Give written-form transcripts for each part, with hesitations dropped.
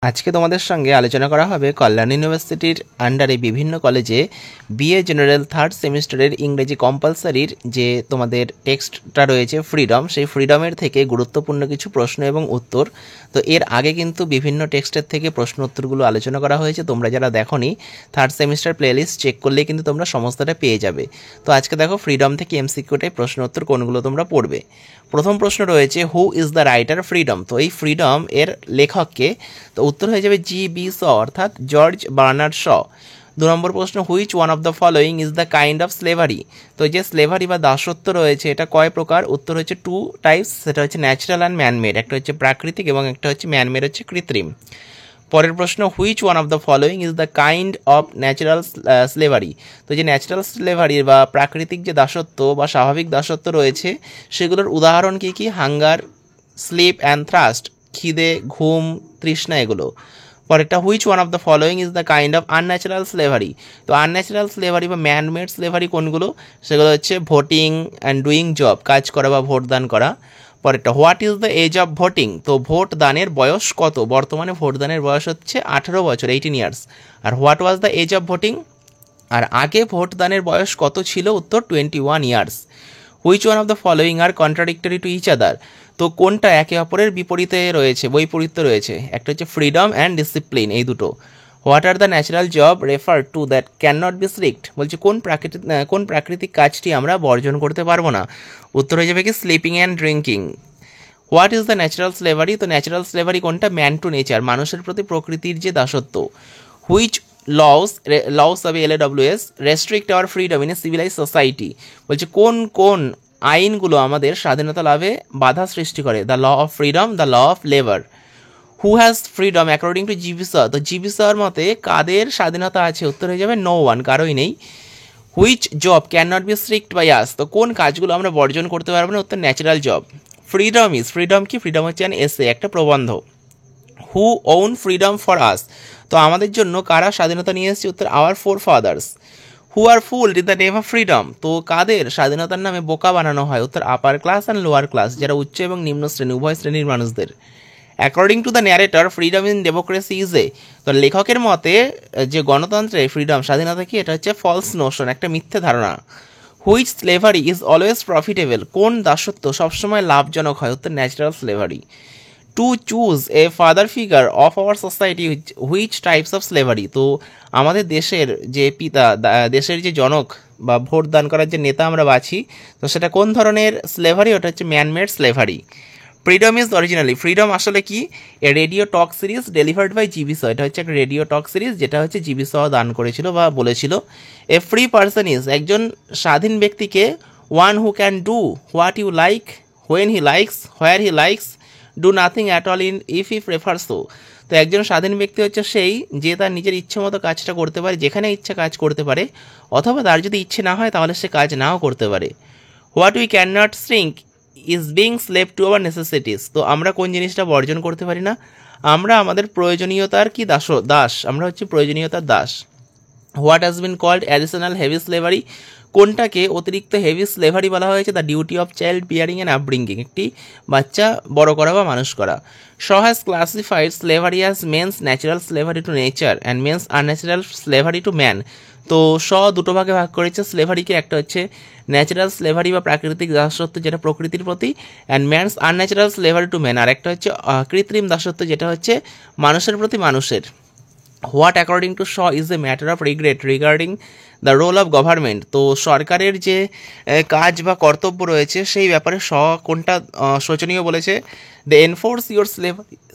আজকে তোমাদের সঙ্গে আলোচনা করা হবে কল্যাণ ইউনিভার্সিটির আন্ডারে বিভিন্ন কলেজে বিএ জেনারেল থার্ড সেমিস্টারের ইংরেজি কম্পালসারির যে তোমাদের টেক্সটটা রয়েছে ফ্রিডম, সেই ফ্রিডমের থেকে গুরুত্বপূর্ণ কিছু প্রশ্ন এবং উত্তর। তো এর আগে কিন্তু বিভিন্ন টেক্সটের থেকে প্রশ্ন উত্তরগুলো আলোচনা করা হয়েছে। তোমরা যারা দেখোনি, থার্ড সেমিস্টার প্লেলিস্ট চেক করলেই কিন্তু তোমরা সমস্তটা পেয়ে যাবে। তো আজকে দেখো ফ্রিডম থেকে এমসিকিউটাই প্রশ্ন উত্তর কোনগুলো তোমরা পড়বে। প্রথম প্রশ্ন রয়েছে who is the writer freedom. তো এই ফ্রিডম এর লেখককে? তো উত্তর হয়ে যাবে জি.বি. শ, অর্থাৎ জর্জ বার্নার্ড শ। 2 নম্বর প্রশ্ন which one of the following is the kind of slavery. তো যে স্লেভারি বা দাসত্ব রয়েছে এটা কয় প্রকার? উত্তর হচ্ছে 2 টাইপস, সেটা হচ্ছে ন্যাচারাল অ্যান্ড ম্যানমেড। একটা হচ্ছে প্রাকৃতিক এবং একটা হচ্ছে ম্যানমেড, হচ্ছে কৃত্রিম। পরের প্রশ্ন which one of the following is the kind of natural slavery. তো যে ন্যাচারাল স্লেভারি বা প্রাকৃতিক যে দাসত্ব বা স্বাভাবিক দাসত্ব রয়েছে সেগুলোর উদাহরণ কী কী? হাঙ্গার, স্লিপ অ্যান্ড থ্রাস্ট, খিদে, ঘুম, তৃষ্ণা, এগুলো। পরেরটা which one of the following is the kind of unnatural slavery. তো আনন্যাচারাল স্লেভারি বা ম্যানমেড স্লেভারি কোনগুলো? সেগুলো হচ্ছে ভোটিং অ্যান্ড ডুইং জব, কাজ করা বা ভোট দান করা। পরেরটা what is the age of voting. তো ভোট দানের বয়স কত? বর্তমানে ভোট দানের বয়স হচ্ছে 18 বছর, 18 ইয়ার্স। আর what was the age of voting, আর আগে ভোট দানের বয়স কত ছিল? উত্তর 21 years. Which one of the following are contradictory to each other. তো কোনটা একে অপরের বিপরীতে রয়েছে, বৈপরীত্য রয়েছে? একটা হচ্ছে ফ্রিডম অ্যান্ড ডিসিপ্লিন, এই দুটো। What are the natural job refer to that can not be strict. বলছে কোন প্রাকৃতিক কাজটি আমরা বর্জন করতে পারবো না? উত্তর হয়ে যাবে কি sleeping and drinking. What is the natural slavery. তো ন্যাচারাল স্লেভারি কোনটা? ম্যান টু নেচার, মানুষের প্রতি প্রকৃতির যে দাসত্ব। হুইচ লস হবে LAWS restrict our freedom in a civilise society. বলছে কোন কোন আইনগুলো আমাদের স্বাধীনতা লাভে বাধা সৃষ্টি করে? The law of freedom, the law of labour. Who has freedom according to G B. Shaw. তো জি.বি. শর মতে কাদের স্বাধীনতা আছে? উত্তর হয়ে যাবে নো ওয়ান, কারোই নেই। Which job can not be strict by us. তো কোন কাজগুলো আমরা বর্জন করতে পারবো না? উত্তর ন্যাচারাল জব। ফ্রিডম কি? ফ্রিডম হচ্ছে অ্যান এসে, একটা প্রবন্ধ। Who own freedom for us. তো আমাদের জন্য কারা স্বাধীনতা নিয়ে এসেছে? উত্তর our forefathers. Who are fooled in the name of freedom. তো কাদের স্বাধীনতার নামে বোকা বানানো হয়? উত্তর upper class and lower class, যারা উচ্চ এবং নিম্ন শ্রেণী, উভয় শ্রেণীর মানুষদের। According to the narrator freedom in democracy is a. তো লেখকের মতে যে গণতন্ত্রে ফ্রিডম, স্বাধীনতা কি? এটা হচ্ছে ফলস নোশন, একটা মিথ্যে ধারণা। Which slavery is always profitable. কোন দাসত্ব সবসময় লাভজনক হয়? উত্তর natural slavery. To choose a father figure of our society which types of slavery. তো আমাদের দেশের যে পিতা, দেশের যে জনক বা ভোট দান করার যে নেতা আমরা বাছি, তো সেটা কোন ধরনের স্লেভারি? ওটা হচ্ছে manmade slavery. Freedom is originally, freedom আসলে কি? A radio talk series delivered by G B. Shaw. এটা হচ্ছে একটা রেডিও টক সিরিজ যেটা হচ্ছে জি.বি. শ দান করেছিল বা বলেছিল। এ ফ্রি পার্সন ইজ, একজন স্বাধীন ব্যক্তিকে, one who can do what you like, when he likes, where he likes, do nothing at all in if he prefers so. তো একজন স্বাধীন ব্যক্তি হচ্ছে সেই যে তার নিজের ইচ্ছে মতো কাজটা করতে পারে, যেখানে ইচ্ছা কাজ করতে পারে, অথবা তার যদি ইচ্ছে না হয় তাহলে সে কাজ নাও করতে পারে। What we can not shrink is being slave to our necessities. তো আমরা কোন জিনিসটা বর্জন করতে পারি না? আমরা আমাদের প্রয়োজনীয়তার কি দাস, আমরা হচ্ছে প্রয়োজনীয়তার দাস। What has been called additional heavy slavery. কোনটাকে অতিরিক্ত হেভি স্লেভারি বলা হয়েছে? The duty of child bearing and upbringing, একটি বাচ্চা বড় করা বা মানুষ করা। Shaw has classified slavery as man's natural slavery to nature and man's unnatural slavery to man. তো শ দুটো ভাগে ভাগ করেছে স্লেভারিকে, একটা হচ্ছে ন্যাচারাল স্লেভারি বা প্রাকৃতিক দাসত্ব যেটা প্রকৃতির প্রতি, and man's unnatural slavery to man, আর একটা হচ্ছে কৃত্রিম দাসত্ব যেটা হচ্ছে মানুষের প্রতি মানুষের। What according to Shaw is a matter of regret regarding the role of government. তো সরকারের যে কাজ বা কর্তব্য রয়েছে সেই ব্যাপারে শ কোনটা শোচনীয় বলেছে? They enforce your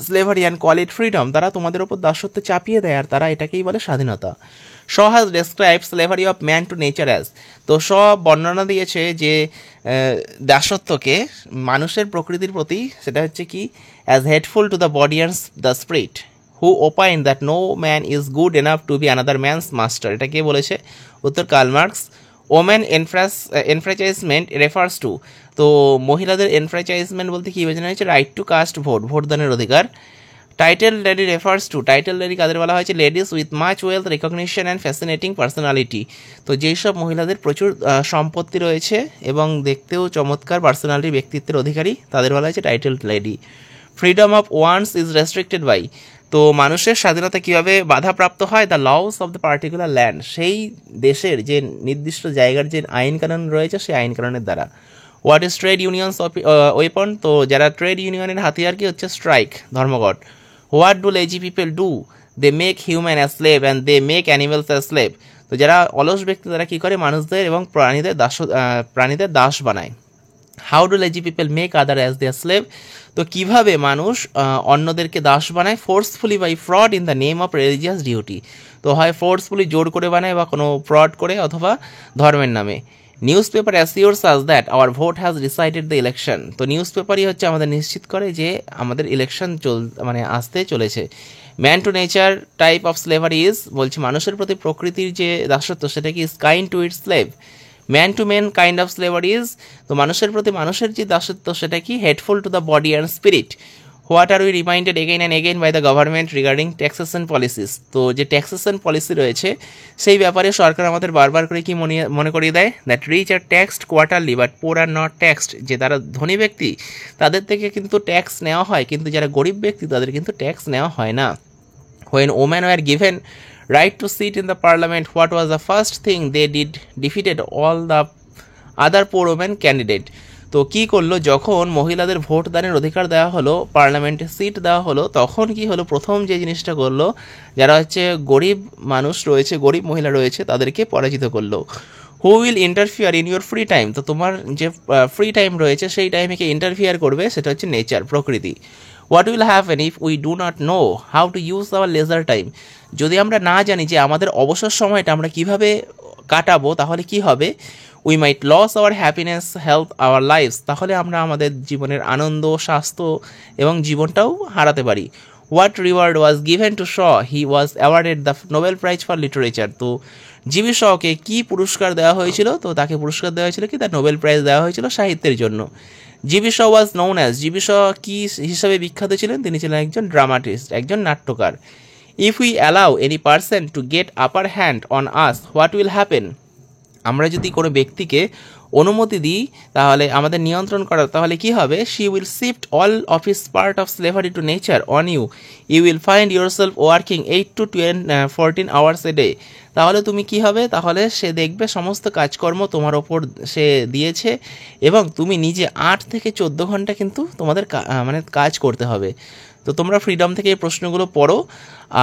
slavery and call it freedom. তারা তোমাদের ওপর দাসত্ব চাপিয়ে দেয় আর তারা এটাকেই বলে স্বাধীনতা। Shaw has describe slavery of man to nature as. তো শ বর্ণনা দিয়েছে যে দাসত্বকে মানুষের প্রকৃতির প্রতি, সেটা হচ্ছে কি? As hateful to the body and the spirit. Who opine that no man is good enough to be another man's master. এটা কে বলেছে? উত্তর Karl Marx. Women enfranchisement refers to. তো মহিলাদের এনফ্র্যাঞ্চাইজমেন্ট বলতে কী বোঝানো হয়েছে? রাইট টু কাস্ট ভোট, ভোটদানের অধিকার। Title lady refers to, title lady কাদের বলা হয়েছে? Ladies with much wealth, recognition and fascinating personality. তো যেই সব মহিলাদের প্রচুর সম্পত্তি রয়েছে এবং দেখতেও চমৎকার পার্সোনালিটি, ব্যক্তিত্বের অধিকারী, তাদের বলা হয়েছে title lady. Freedom of one's is restricted by. তো মানুষের স্বাধীনতা কীভাবে বাধাপ্রাপ্ত হয়? The laws of the particular land, সেই দেশের যে নির্দিষ্ট জায়গার যে আইন কানুন রয়েছে সেই আইন কানুনের দ্বারা। What is trade unions weapon? তো যারা ট্রেড ইউনিয়নের হাতিয়ার কি হচ্ছে? স্ট্রাইক, ধর্মঘট। What do lazy people do? They make human as slave and they make animals as slave. তো যারা অলস ব্যক্তি তারা কী করে? মানুষদের এবং প্রাণীদের দাস বানায়। How do lazy people make other as their slave? তো কীভাবে মানুষ অন্যদেরকে দাস বানায়? Forcefully by fraud in the name of religious duty. তো হয় ফোর্সফুলি জোর করে বানায় বা কোনো ফ্রড করে, অথবা ধর্মের নামে। News paper assures us that our vote has decided the election. তো নিউজ পেপারই হচ্ছে আমাদের নিশ্চিত করে যে আমাদের ইলেকশন আসতে চলেছে। Man to nature type of slavery is, বলছে মানুষের প্রতি প্রকৃতির যে দাসত্ব সেটা কি? Is kind to its slave. Man to man kind of slavery is, তো মানুষের প্রতি মানুষের যে দাসত্ব সেটা কি? Hateful to the body and spirit. What R we reminded again and again by the government regarding taxation policies? তো যে ট্যাক্সেশন পলিসি রয়েছে সেই ব্যাপারে সরকার আমাদের বারবার করে কি মনে করিয়ে দেয়? That rich are taxed quarterly but poor are not taxed. যে তারা ধনী ব্যক্তি তাদের থেকে কিন্তু ট্যাক্স নেওয়া হয়, কিন্তু যারা গরিব ব্যক্তি তাদের কিন্তু ট্যাক্স নেওয়া হয় না। When women were given right to sit in the parliament, what was the first thing they did? Defeated all the other poor women candidate. তো কি করলো? যখন মহিলাদের ভোট দানের অধিকার দেওয়া হলো, পার্লামেন্টে সিট দেওয়া হলো, তখন কি হলো? প্রথম যে জিনিসটা করলো, যারা হচ্ছে গরিব মানুষ রয়েছে, গরিব মহিলা রয়েছে, তাদেরকে পরাজিত করলো। Who will interfere in your free time? তো তোমার যে ফ্রি টাইম রয়েছে সেই টাইমে কে ইন্টারফিয়ার করবে? সেটা হচ্ছে নেচার, প্রকৃতি। What will happen if we do not know how to use hour leisure time? যদি আমরা না জানি যে আমাদের অবসর সময়টা আমরা কিভাবে কাটাবো, তাহলে কি হবে? We might lose our happiness, health, our lifes. তাহলে আমরা আমাদের জীবনের আনন্দ, স্বাস্থ্য এবং জীবনটাও হারাতে পারি। What reward was given to Shaw? He was awarded the Nobel prize for literature. তো জিবি শকে কী পুরস্কার দেওয়া হয়েছিল? তো তাকে পুরস্কার দেওয়া হয়েছিল কি? তার নোবেল প্রাইজ দেওয়া হয়েছিল সাহিত্যের জন্য। GB Shaw was known as, GB Shaw কী হিসাবে বিখ্যাত ছিলেন? তিনি ছিলেন একজন ড্রামাটিস্ট, একজন নাট্যকার। If we allow any person to get upper hand on us, what will happen? আমরা যদি কোনো ব্যক্তিকে অনুমতি দিই তাহলে আমাদের নিয়ন্ত্রণ করার, তাহলে কি হবে? She will shift all of his part of slavery to nature on you. You will find your self working 8 to 14 hours a day. তাহলে তুমি কি হবে? তাহলে সে দেখবে সমস্ত কাজকর্ম তোমার ওপর সে দিয়েছে এবং তুমি নিজে 8 থেকে 14 ঘন্টা কিন্তু তোমাদের কাজ করতে হবে। তো তোমরা ফ্রিডম থেকে এই প্রশ্নগুলো পড়ো।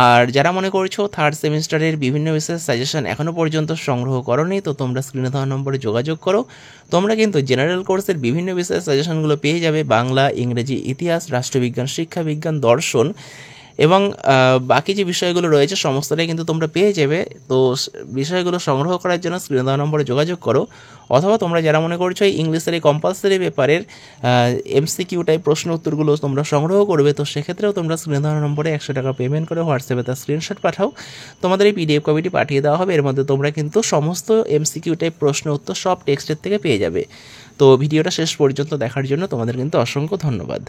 আর যারা মনে করছো থার্ড সেমিস্টারের বিভিন্ন বিষয়ের সাজেশন এখনও পর্যন্ত সংগ্রহ করোনি, তো তোমরা স্ক্রিনে দেওয়া নম্বরে যোগাযোগ করো। তোমরা কিন্তু জেনারেল কোর্সের বিভিন্ন বিষয়ের সাজেশনগুলো পেয়ে যাবে, বাংলা, ইংরেজি, ইতিহাস, রাষ্ট্রবিজ্ঞান, শিক্ষাবিজ্ঞান, দর্শন এবং বাকি যে বিষয়গুলো রয়েছে সমস্তটাই কিন্তু তোমরা পেয়ে যাবে। তো বিষয়গুলো সংগ্রহ করার জন্য স্ক্রিনে দেওয়া নম্বরে যোগাযোগ করো। অথবা তোমরা যারা মনে করছো এই ইংলিশের এই কম্পালসারি পেপারের MCQ টাইপ প্রশ্ন উত্তরগুলো তোমরা সংগ্রহ করবে, তো সেক্ষেত্রেও তোমরা স্ক্রিনে দেওয়া নম্বরে 100 টাকা পেমেন্ট করে হোয়াটসঅ্যাপে তার স্ক্রিনশট পাঠাও। তোমাদের এই PDF কপিটি পাঠিয়ে দেওয়া হবে। এর মধ্যে তোমরা কিন্তু সমস্ত MCQ টাইপ প্রশ্ন উত্তর সব টেক্সটের থেকে পেয়ে যাবে। তো ভিডিওটা শেষ পর্যন্ত দেখার জন্য তোমাদের কিন্তু অসংখ্য ধন্যবাদ।